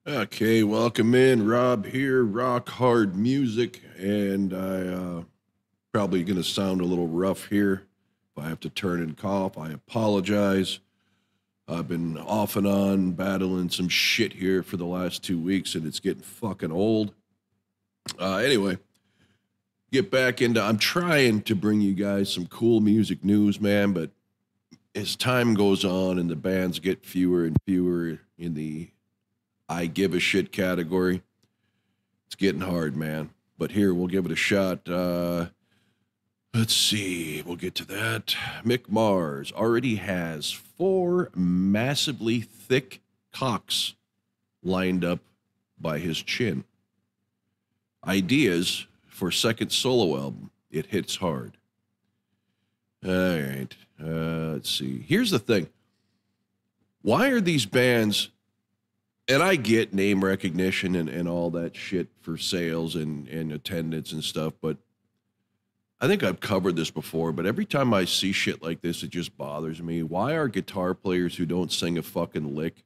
Okay, welcome in. Rob here, rock hard music, and I probably going to sound a little rough here. If I have to turn and cough, I apologize. I've been off and on battling some shit here for the last 2 weeks, and it's getting fucking old. Anyway, get back into. I'm trying to bring you guys some cool music news, man, but as time goes on and the bands get fewer and fewer in the I give a shit category, it's getting hard, man. But here, we'll give it a shot. Let's see. We'll get to that. Mick Mars already has 4 massively thick cocks lined up by his chin. Ideas for second solo album. It hits hard. All right. Let's see. Here's the thing. Why are these bands... And I get name recognition and all that shit for sales and attendance and stuff, but I think I've covered this before, but every time I see shit like this, it just bothers me. Why are guitar players who don't sing a fucking lick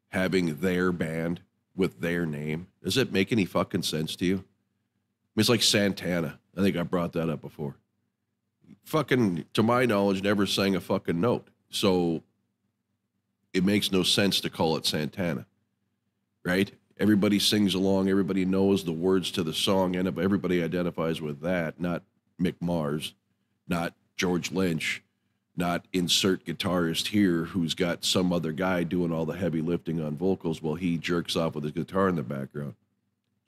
having their band with their name? Does it make any fucking sense to you? I mean, it's like Santana. I think I brought that up before. Fucking, to my knowledge, never sang a fucking note. So it makes no sense to call it Santana. Right? Everybody sings along. Everybody knows the words to the song, and everybody identifies with that, not Mick Mars, not George Lynch, not insert guitarist here who's got some other guy doing all the heavy lifting on vocals while he jerks off with his guitar in the background.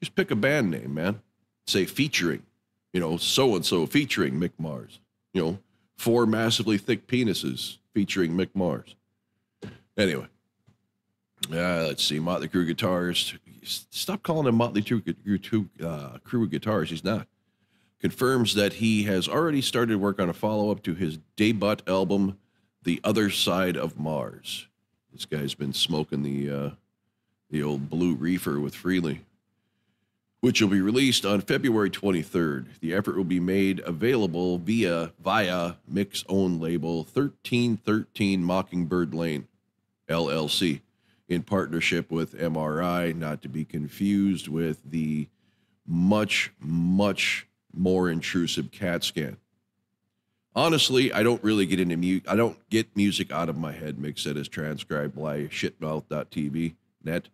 Just pick a band name, man. Say featuring, so-and-so featuring Mick Mars. 4 massively thick penises featuring Mick Mars. Anyway. Let's see. Motley Crue guitarist. Stop calling him Motley Crue guitarist. He's not. Confirms that he has already started work on a follow-up to his debut album, The Other Side of Mars. This guy's been smoking the old blue reefer with Frehley, which will be released on February 23rd. The effort will be made available via Mick's own label, 1313 Mockingbird Lane, LLC. In partnership with MRI, not to be confused with the much, much more intrusive CAT scan. Honestly, I don't really get into music. I don't get music out of my head, Mick said, as transcribed by shitmouth.tv net.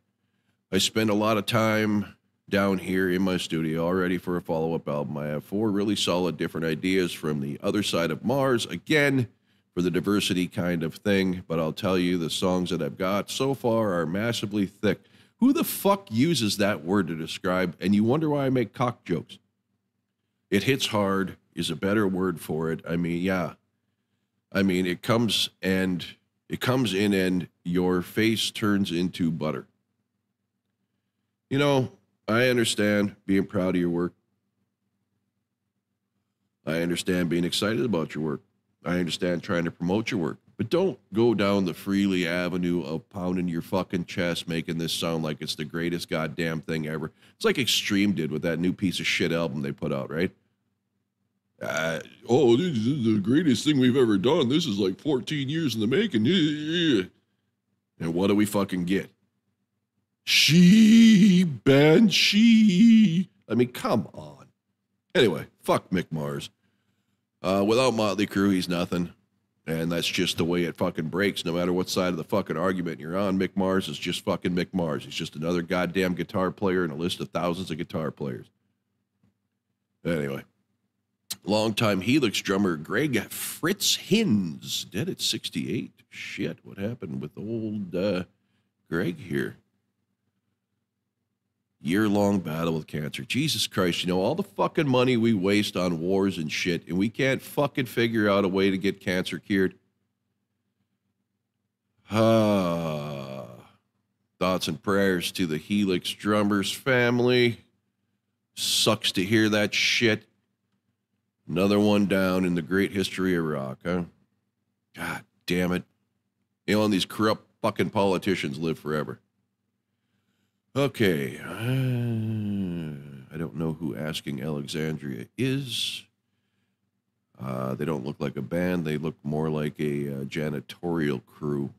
I spend a lot of time down here in my studio already for a follow-up album. I have 4 really solid different ideas from the other side of Mars. Again, for the diversity kind of thing, but I'll tell you, the songs that I've got so far are massively thick. Who the fuck uses that word to describe? And you wonder why I make cock jokes. It hits hard is a better word for it. I mean, yeah. I mean, it comes in and your face turns into butter. I understand being proud of your work. I understand being excited about your work. I understand trying to promote your work, but don't go down the Frehley Avenue of pounding your fucking chest, making this sound like it's the greatest goddamn thing ever. It's like Extreme did with that new piece of shit album they put out, right? This is the greatest thing we've ever done. This is like 14 years in the making. And what do we fucking get? Banshee. I mean, come on. Anyway, fuck Mick Mars. Without Motley Crue, he's nothing. And that's just the way it fucking breaks, no matter what side of the fucking argument you're on. Mick Mars is just fucking Mick Mars. He's just another goddamn guitar player in a list of thousands of guitar players. Anyway. Longtime Helix drummer Greg Fritz Hinz, dead at 68. Shit, what happened with old Greg here? Year-long battle with cancer. Jesus Christ, all the fucking money we waste on wars and shit, and we can't fucking figure out a way to get cancer cured. Thoughts and prayers to the Helix drummers family. Sucks to hear that shit. Another one down in the great history of rock, huh? God damn it. And these corrupt fucking politicians live forever. Okay, I don't know who Asking Alexandria is. They don't look like a band. They look more like a janitorial crew.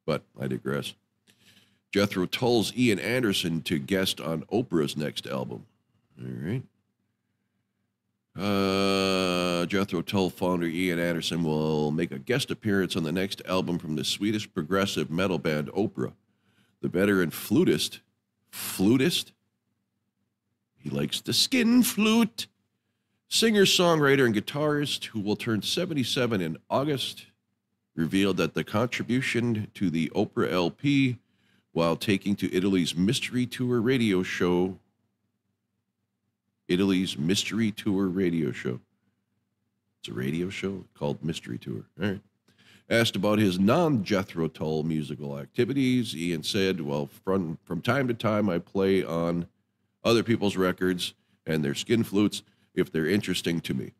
But I digress. Jethro Tull's Ian Anderson to guest on Oprah's next album. All right. Jethro Tull founder Ian Anderson will make a guest appearance on the next album from the Swedish progressive metal band Oprah. The veteran flutist, he likes the skin flute, singer, songwriter, and guitarist who will turn 77 in August, revealed that the contribution to the Oprah LP while taking to Italy's Mystery Tour radio show. It's a radio show called Mystery Tour. All right. Asked about his non-Jethro Tull musical activities, Ian said, well, from time to time, I play on other people's records and their skin flutes if they're interesting to me.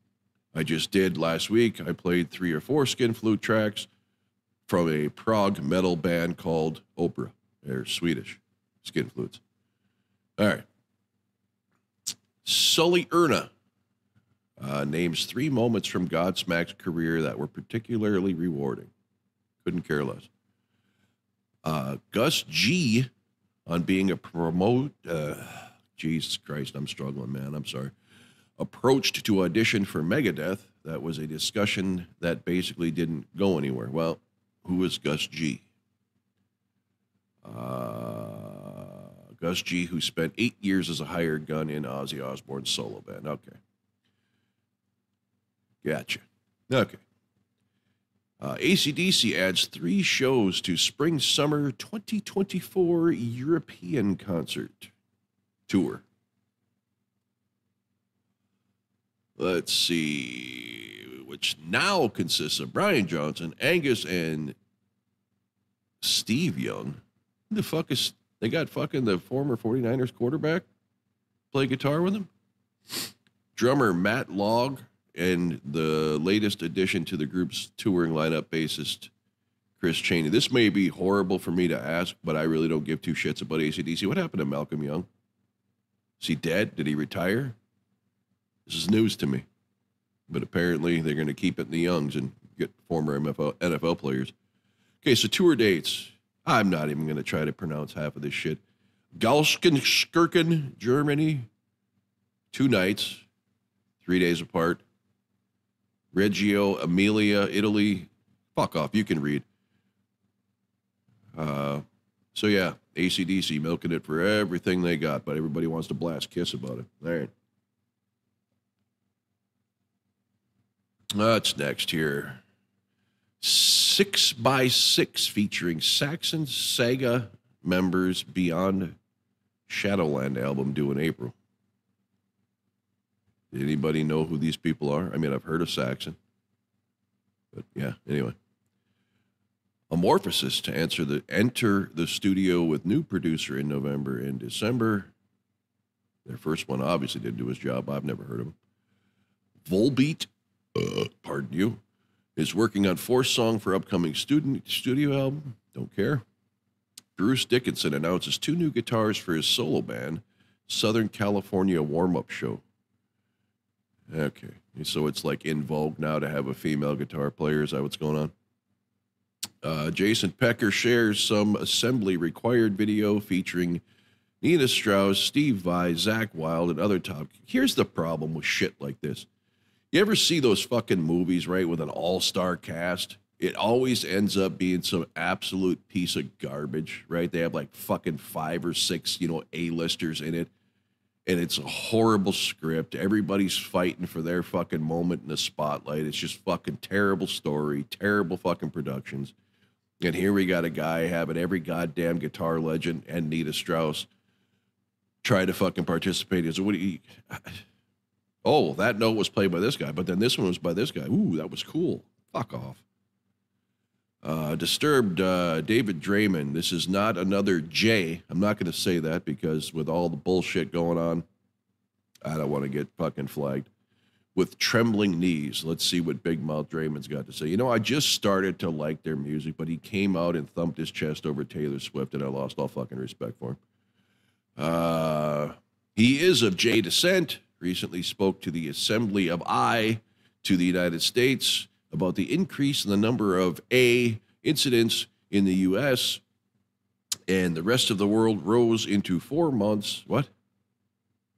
I just did last week. I played 3 or 4 skin flute tracks from a prog metal band called Oprah. They're Swedish skin flutes. All right. Sully Erna names 3 moments from Godsmack's career that were particularly rewarding. Couldn't care less. Gus G on being Jesus Christ, I'm struggling, man. I'm sorry. Approached to audition for Megadeth. That was a discussion that basically didn't go anywhere. Well, who is Gus G? Gus G, who spent 8 years as a hired gun in Ozzy Osbourne's solo band. Okay. Gotcha. Okay. AC/DC adds 3 shows to Spring-Summer 2024 European concert tour. Let's see, which now consists of Brian Johnson, Angus, and Steve Young. Who the fuck is... They got fucking the former 49ers quarterback play guitar with him. Drummer Matt Logg and the latest addition to the group's touring lineup, bassist Chris Chaney. This may be horrible for me to ask, but I really don't give 2 shits about AC/DC. What happened to Malcolm Young? Is he dead? Did he retire? This is news to me. But apparently they're going to keep it in the youngs and get former NFL players. Okay, so tour dates. I'm not even going to try to pronounce half of this shit. Galskirchen, Germany, 2 nights, 3 days apart. Reggio Emilia, Italy. Fuck off, you can read. So yeah, AC/DC milking it for everything they got, but everybody wants to blast Kiss about it. All right. What's next here? 6x6 featuring Saxon Saga members Beyond Shadowland album due in April. Did anybody know who these people are? I mean, I've heard of Saxon. But yeah, anyway. Amorphosis to enter the studio with new producer in November and December. Their first one obviously didn't do his job. I've never heard of him. Volbeat, pardon you, is working on 4th song for upcoming studio album. Don't care. Bruce Dickinson announces 2 new guitars for his solo band, Southern California Warm-Up Show. Okay, so it's like in vogue now to have a female guitar player. Is that what's going on? Jason Pecker shares some assembly required video featuring Nina Strauss, Steve Vai, Zach Wilde, and other top. Here's the problem with shit like this. You ever see those fucking movies, right, with an all-star cast? It always ends up being some absolute piece of garbage, right? They have like fucking 5 or 6, A-listers in it. And it's a horrible script. Everybody's fighting for their fucking moment in the spotlight. It's just fucking terrible story, terrible fucking productions. And here we got a guy having every goddamn guitar legend and Nita Strauss try to fucking participate. So what do you... Oh, that note was played by this guy, but then this one was by this guy. Ooh, that was cool. Fuck off. Disturbed, David Draymond. This is not another J. I'm not going to say that because with all the bullshit going on, I don't want to get fucking flagged. With trembling knees. Let's see what Big Mouth Draymond's got to say. I just started to like their music, but he came out and thumped his chest over Taylor Swift, and I lost all fucking respect for him. He is of J descent. Recently spoke to the Assembly of I to the United States about the increase in the number of A incidents in the U.S. And the rest of the world rose into 4 months. What?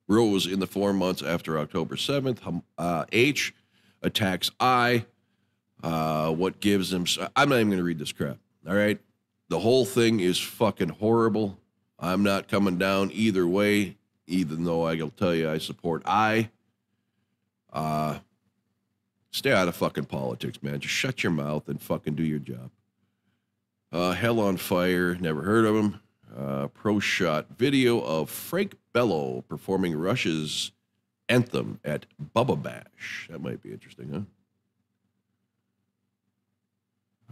Rose in the 4 months after October 7th. H attacks I. What gives them... I'm not even going to read this crap. All right? The whole thing is fucking horrible. I'm not coming down either way, even though I'll tell you I support I. Stay out of fucking politics, man. Just shut your mouth and fucking do your job. Hell on Fire, never heard of him. Pro shot video of Frank Bello performing Rush's anthem at Bubba Bash. That might be interesting, huh?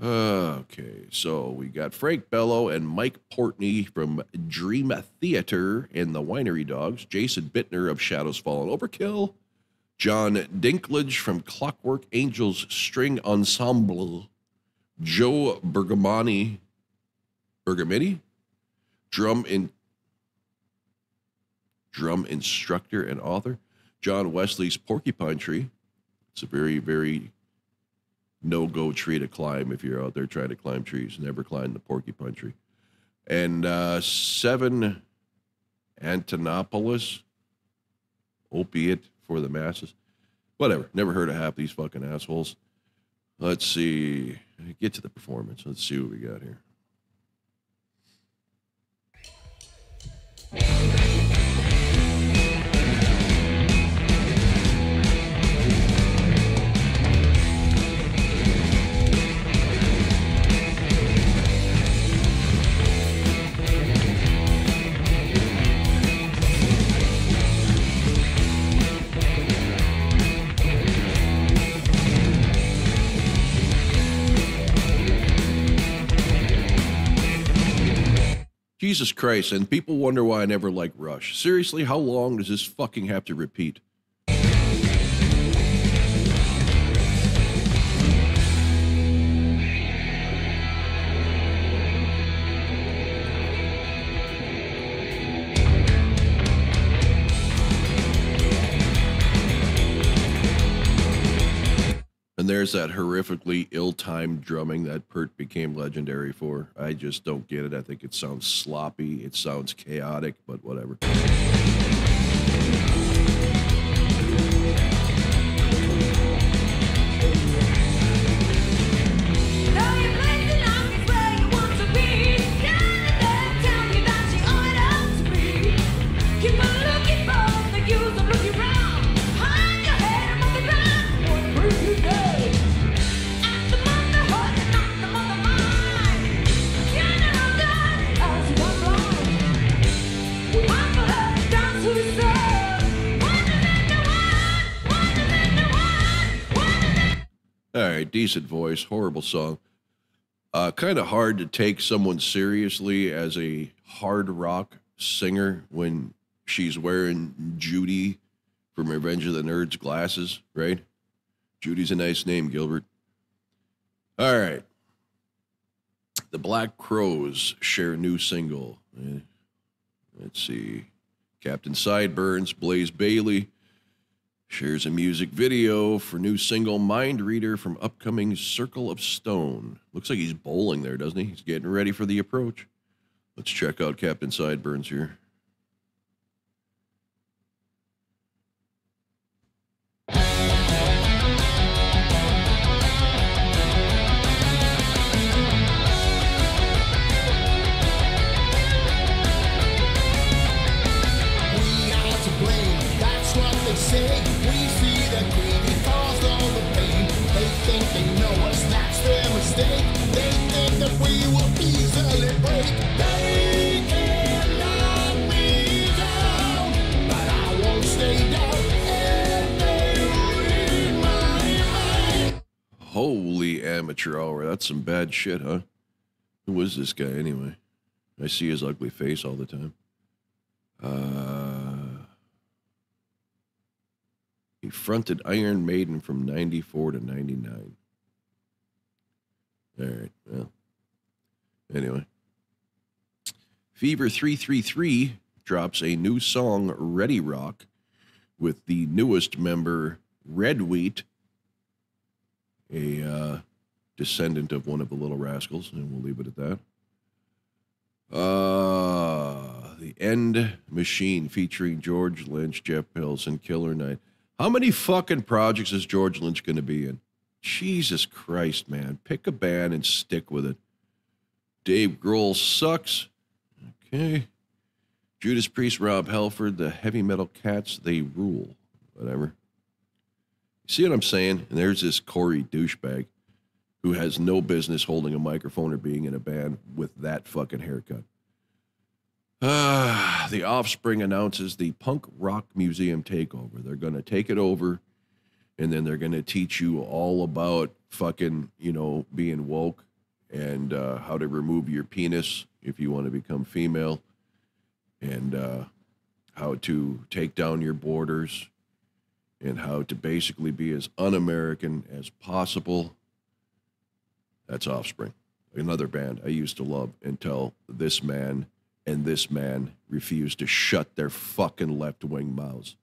Okay, so we got Frank Bello and Mike Portney from Dream Theater and the Winery Dogs, Jason Bittner of Shadows Fallen Overkill, John Dinklage from Clockwork Angels String Ensemble, Joe Bergamini, drum instructor and author, John Wesley's Porcupine Tree. It's a very, very no-go tree to climb if you're out there trying to climb trees. Never climb the porcupine tree. And Seven Antonopoulos, Opiate for the Masses. Whatever. Never heard of half these fucking assholes. Let's see. Get to the performance. Let's see what we got here. Jesus Christ, and people wonder why I never like Rush. Seriously, how long does this fucking have to repeat? And there's that horrifically ill-timed drumming that Pert became legendary for. I just don't get it. I think it sounds sloppy. It sounds chaotic, but whatever. All right, decent voice, horrible song. Kind of hard to take someone seriously as a hard rock singer when she's wearing Judy from Revenge of the Nerds glasses, right? Judy's a nice name, Gilbert. All right. The Black Crowes share a new single. Let's see. Captain Sideburns, Blaze Bayley, shares a music video for new single Mind Reader from upcoming Circle of Stone. Looks like he's bowling there, doesn't he? He's getting ready for the approach. Let's check out Captain Sideburns here. Say we see the greedy cause all the pain. They think they know us, that's their mistake. They think that we will easily break. They can knock me down, but I won't stay down. And they read my mind. Holy amateur hour. That's some bad shit, huh? Who is this guy anyway? I see his ugly face all the time. He fronted Iron Maiden from 94 to 99. All right, well. Anyway. Fever 333 drops a new song, Ready Rock, with the newest member, Red Wheat, a descendant of one of the Little Rascals, and we'll leave it at that. End Machine featuring George Lynch, Jeff Pilson, Killer Knight. How many fucking projects is George Lynch going to be in? Jesus Christ, man. Pick a band and stick with it. Dave Grohl sucks. Okay. Judas Priest, Rob Halford, the Heavy Metal Cats, they rule. Whatever. See what I'm saying? And there's this Corey douchebag who has no business holding a microphone or being in a band with that fucking haircut. The Offspring announces the Punk Rock Museum takeover. They're going to take it over, and then they're going to teach you all about fucking, being woke and how to remove your penis if you want to become female, and how to take down your borders, and how to basically be as un-American as possible. That's Offspring, another band I used to love until this man and this man refused to shut their fucking left-wing mouths.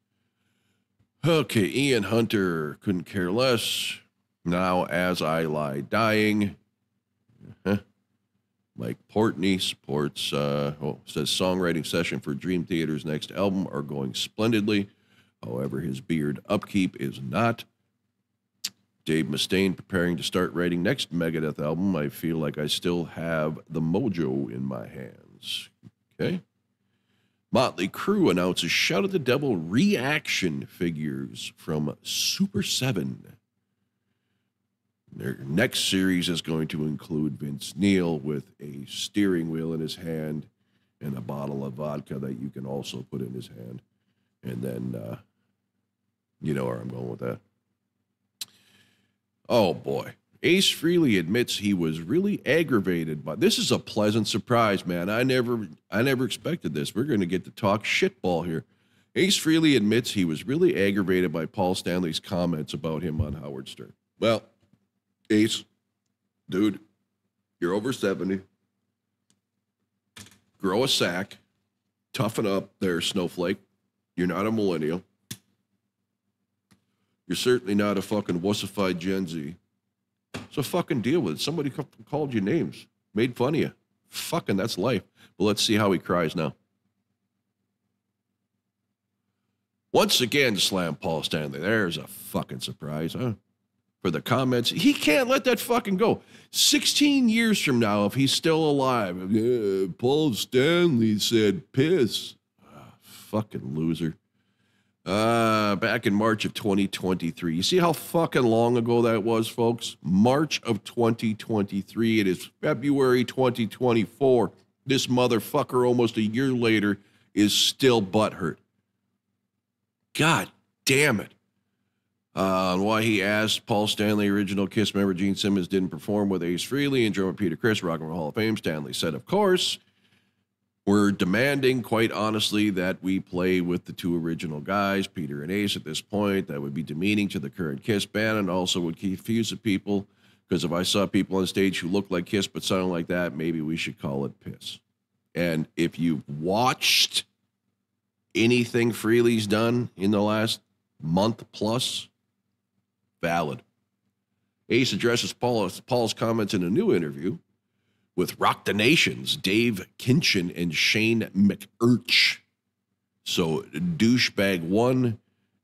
Okay, Ian Hunter, couldn't care less. Now, As I Lie Dying. Mike Portney supports, says songwriting session for Dream Theater's next album are going splendidly. However, his beard upkeep is not. Dave Mustaine preparing to start writing next Megadeth album. I feel like I still have the mojo in my hands. Okay. Motley Crue announces Shout at the Devil reaction figures from Super 7. Their next series is going to include Vince Neil with a steering wheel in his hand and a bottle of vodka that you can also put in his hand. And then, you know where I'm going with that. Oh, boy. Ace Frehley admits he was really aggravated by this. Is a pleasant surprise, man. I never expected this. We're going to get to talk shitball here. Ace Frehley admits he was really aggravated by Paul Stanley's comments about him on Howard Stern. Well, Ace, dude, you're over 70. Grow a sack. Toughen up there, snowflake. You're not a millennial. You're certainly not a fucking wussified Gen Z. So fucking deal with it. Somebody called you names, made fun of you. Fucking, that's life. But let's see how he cries now. Once again, slam Paul Stanley. There's a fucking surprise, huh? For the comments. He can't let that fucking go. 16 years from now, if he's still alive, Paul Stanley said piss. Fucking loser. Back in March of 2023. You see how fucking long ago that was, folks? March of 2023. It is February 2024. This motherfucker, almost a year later, is still butthurt. God damn it. Why he asked Paul Stanley, original Kiss member Gene Simmons, didn't perform with Ace Frehley and drummer Peter Criss, Rock and Roll Hall of Fame. Stanley said, of course. We're demanding, quite honestly, that we play with the two original guys, Peter and Ace, at this point. That would be demeaning to the current Kiss band and also would confuse the people, because if I saw people on stage who looked like Kiss but sounded like that, maybe we should call it piss. And if you've watched anything Frehley's done in the last month plus, valid. Ace addresses Paul's comments in a new interview with Rock the Nation's Dave Kinchin and Shane McErch. So douchebag 1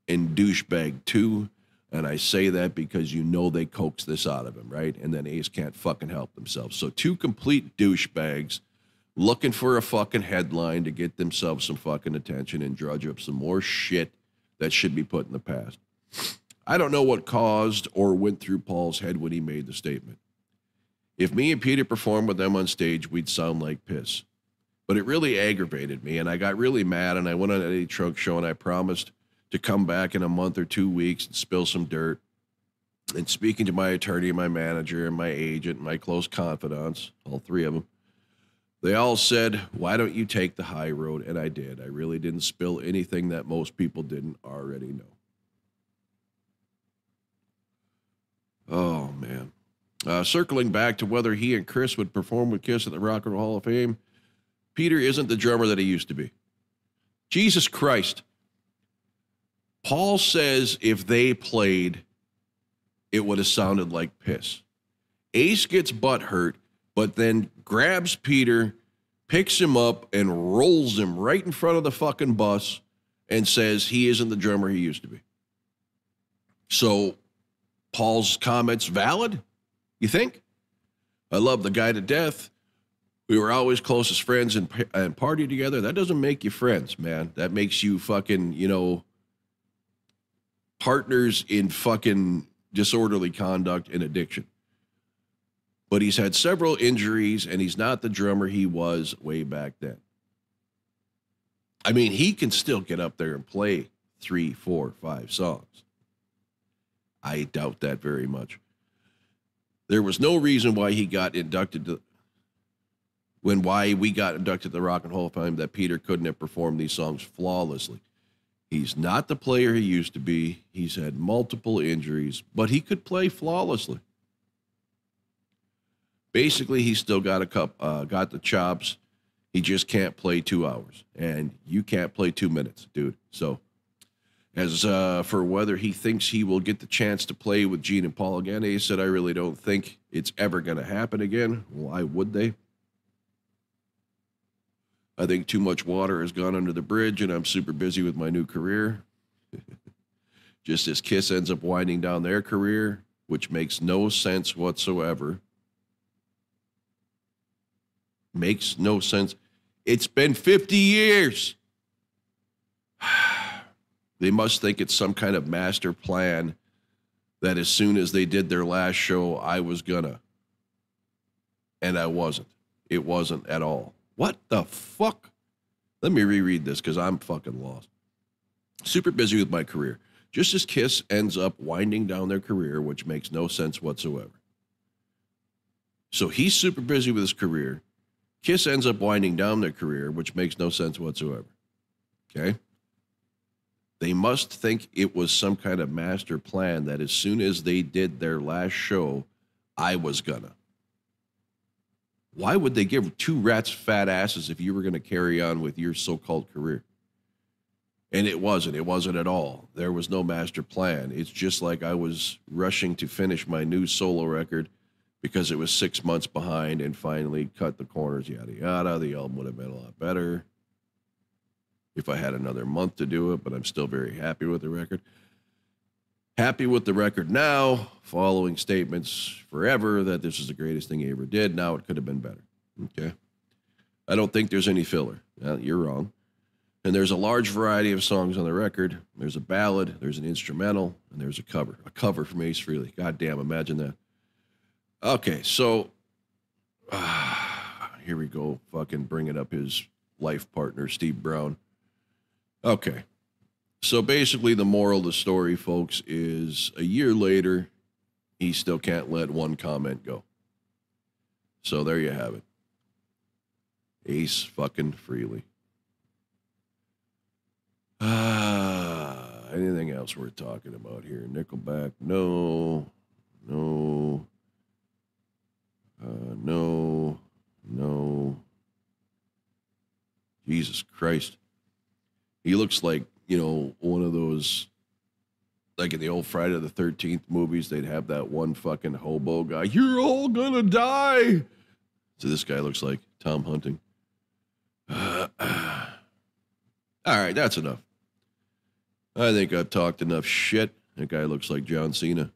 and douchebag 2. And I say that because you know they coaxed this out of him, right? And then Ace can't fucking help themselves. So two complete douchebags looking for a fucking headline to get themselves some fucking attention and drudge up some more shit that should be put in the past. I don't know what caused or went through Paul's head when he made the statement. If me and Peter performed with them on stage, we'd sound like piss. But it really aggravated me, and I got really mad, and I went on an Eddie Trunk show, and I promised to come back in a month or 2 weeks and spill some dirt. And speaking to my attorney, my manager, and my agent, and my close confidants, all three of them, they all said, why don't you take the high road? And I did. I really didn't spill anything that most people didn't already know. Oh, man. Circling back to whether he and Chris would perform with Kiss at the Rock and Roll Hall of Fame, Peter isn't the drummer that he used to be. Jesus Christ. Paul says if they played, it would have sounded like piss. Ace gets butthurt, but then grabs Peter, picks him up and rolls him right in front of the fucking bus and says he isn't the drummer he used to be. So Paul's comments valid, you think? I love the guy to death. We were always closest friends and partied together. That doesn't make you friends, man. That makes you fucking, partners in fucking disorderly conduct and addiction. But he's had several injuries, and he's not the drummer he was way back then. I mean, he can still get up there and play 3, 4, 5 songs. I doubt that very much. There was no reason why he got inducted to, why we got inducted to the Rock and Hall of Fame, that Peter couldn't have performed these songs flawlessly. He's not the player he used to be. He's had multiple injuries, but he could play flawlessly. Basically, he's still got got the chops. He just can't play 2 hours, and you can't play 2 minutes, dude. So, as for whether he thinks he will get the chance to play with Gene and Paul again, he said, I really don't think it's ever going to happen again. Why would they? I think too much water has gone under the bridge, and I'm super busy with my new career. Just as Kiss ends up winding down their career, which makes no sense whatsoever. Makes no sense. It's been 50 years. They must think it's some kind of master plan that as soon as they did their last show, I was gonna. And I wasn't. It wasn't at all. What the fuck? Let me reread this because I'm fucking lost. Super busy with my career. Just as Kiss ends up winding down their career, which makes no sense whatsoever. So he's super busy with his career. Kiss ends up winding down their career, which makes no sense whatsoever. Okay? They must think it was some kind of master plan that as soon as they did their last show, I was gonna. Why would they give 2 rats fat asses if you were going to carry on with your so-called career? And it wasn't. It wasn't at all. There was no master plan. It's just like I was rushing to finish my new solo record because it was 6 months behind and finally cut the corners, yada, yada. The album would have been a lot better if I had another month to do it, but I'm still very happy with the record. Happy with the record now, following statements forever that this is the greatest thing he ever did. Now it could have been better. Okay. I don't think there's any filler. You're wrong. And there's a large variety of songs on the record. There's a ballad, there's an instrumental, and there's a cover. A cover from Ace Frehley. God damn, imagine that. Okay, so here we go. Fucking bringing up his life partner, Steve Brown. Okay. So basically the moral of the story, folks, is a year later, he still can't let one comment go. So there you have it. Ace fucking Frehley. Anything else we're talking about here? Nickelback? No. Jesus Christ. He looks like, one of those, like in the old Friday the 13th movies, they'd have that one fucking hobo guy. You're all gonna die. So this guy looks like Tom Hunting. All right, that's enough. I think I've talked enough shit. That guy looks like John Cena.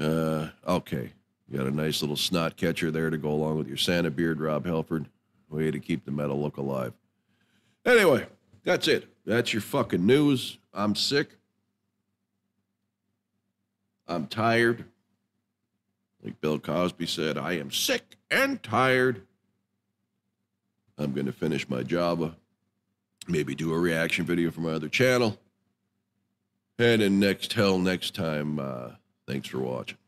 Okay. You got a nice little snot catcher there to go along with your Santa beard, Rob Halford. Way to keep the metal look alive. Anyway, that's it. That's your fucking news. I'm sick. I'm tired. Like Bill Cosby said, I am sick and tired. I'm going to finish my Java. Maybe do a reaction video for my other channel. And then next time, thanks for watching.